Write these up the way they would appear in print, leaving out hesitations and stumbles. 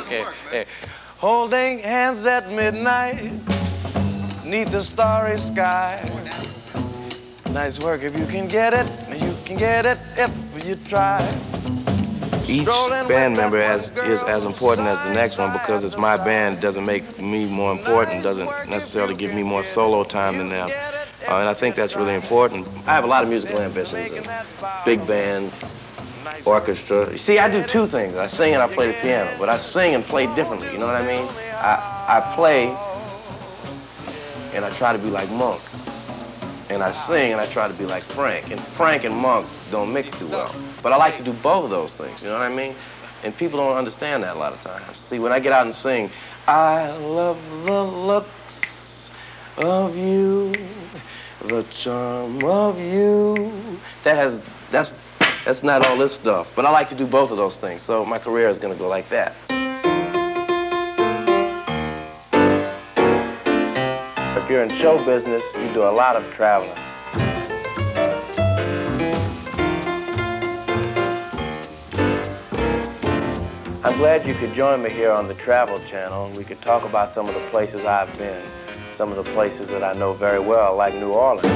Okay. Hey. Holding hands at midnight, neath the starry sky. Nice work if you can get it. You can get it if you try. Each band member is as important as the next one because it's my band. It doesn't make me more important, doesn't necessarily give me more solo time than them. And I think that's really important. I have a lot of musical ambitions, and big band, orchestra. You see, I do two things. I sing and I play the piano, but I sing and play differently, you know what I mean? I play and I try to be like Monk. And I sing and I try to be like Frank. And Frank and Monk don't mix too well. But I like to do both of those things, you know what I mean? And people don't understand that a lot of times. See, when I get out and sing, I love the looks of you, the charm of you. That's not all this stuff. But I like to do both of those things, so my career is gonna go like that. If you're in show business, you do a lot of traveling. I'm glad you could join me here on the Travel Channel. We could talk about some of the places I've been, some of the places that I know very well, like New Orleans.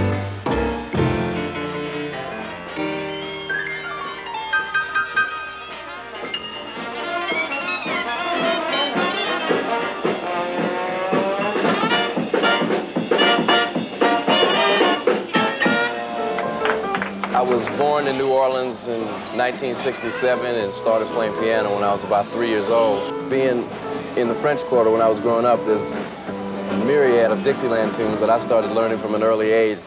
I was born in New Orleans in 1967 and started playing piano when I was about 3 years old. Being in the French Quarter when I was growing up, there's a myriad of Dixieland tunes that I started learning from an early age.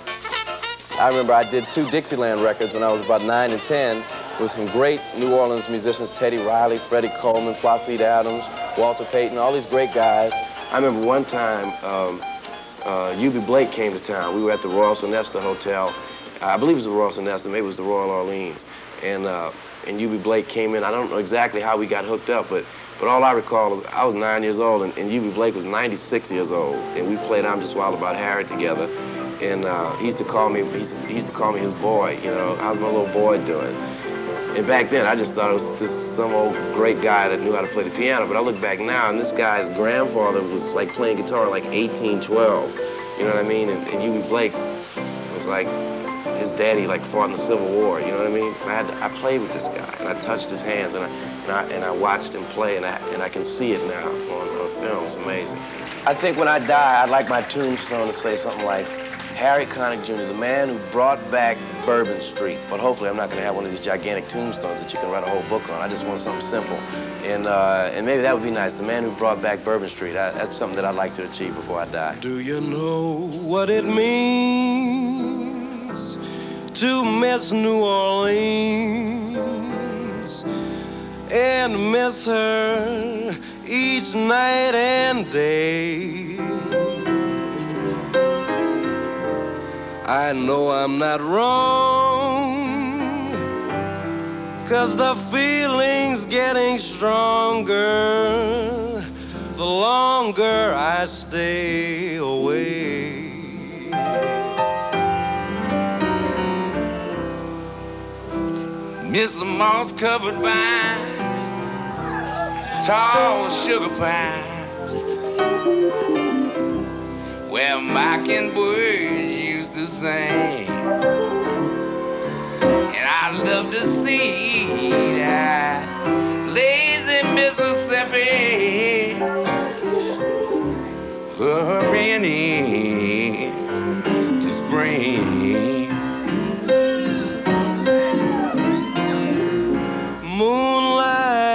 I remember I did 2 Dixieland records when I was about 9 and 10 with some great New Orleans musicians, Teddy Riley, Freddie Coleman, Placide Adams, Walter Payton, all these great guys. I remember one time, Eubie Blake came to town. We were at the Royal Sonesta Hotel. I believe it was the Royal Sonesta, maybe it was the Royal Orleans. And Eubie Blake came in. I don't know exactly how we got hooked up, but all I recall is I was 9 years old and Eubie Blake was 96 years old. And we played I'm Just Wild About Harry together. And he used to call me his boy, you know, how's my little boy doing? And back then, I just thought it was some old great guy that knew how to play the piano. But I look back now, and this guy's grandfather was like playing guitar in like 1812. You know what I mean? And Eubie Blake was like, his daddy like fought in the Civil War, you know what I mean? I played with this guy, and I touched his hands, and I watched him play, and I can see it now on film. It's amazing. I think when I die, I'd like my tombstone to say something like, Harry Connick Jr., the man who brought back Bourbon Street. But hopefully I'm not going to have one of these gigantic tombstones that you can write a whole book on. I just want something simple. And maybe that would be nice. The man who brought back Bourbon Street. That's something that I'd like to achieve before I die. Do you know what it means to miss New Orleans and miss her each night and day? I know I'm not wrong, 'cause the feeling's getting stronger the longer I stay away. Miss the moss-covered vines, tall sugar pines, where mockingbirds used to sing. And I love to see that lazy Mississippi hurrying in to spring. Moonlight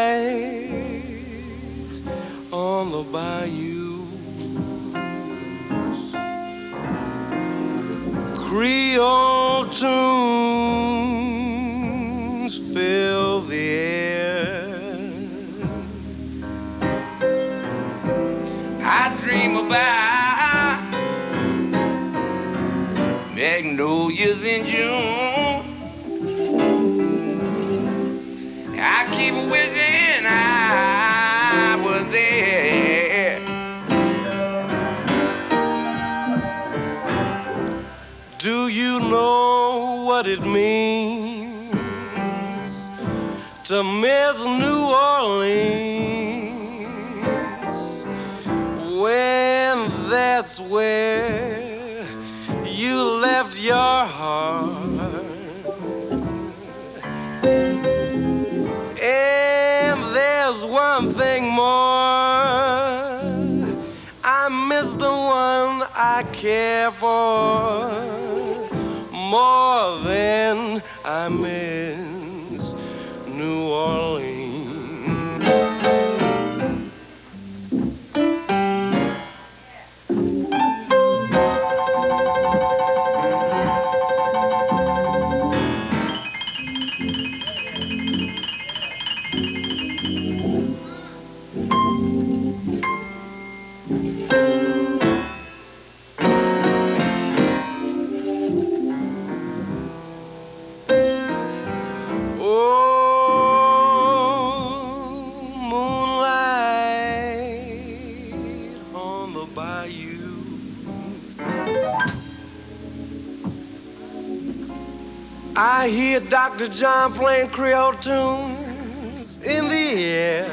on the bayous, Creole tunes fill the air. I dream about magnolias in June. I keep wishing I was there. Do you know what it means to miss New Orleans there's one thing more. I miss the one I care for more than I miss New Orleans. I hear Dr. John playing Creole tunes in the air.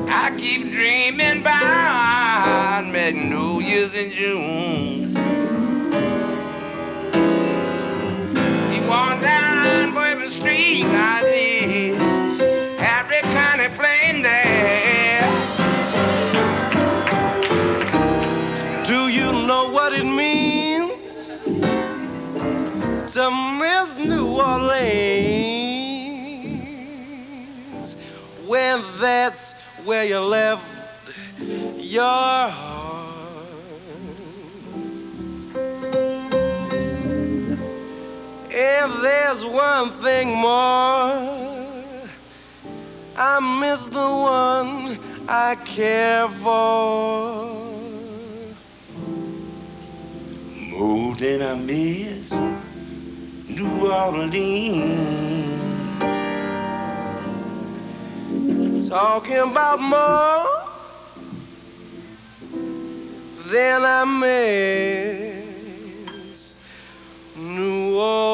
I keep dreaming about making New Year's in June. You walk down Bourbon Street, I see every kind of plane there. Do you know what it means to miss New Orleans when that's where you left your heart? And there's one thing more. I miss the one I care for more than I miss New Orleans. Talking about more than I miss New Orleans.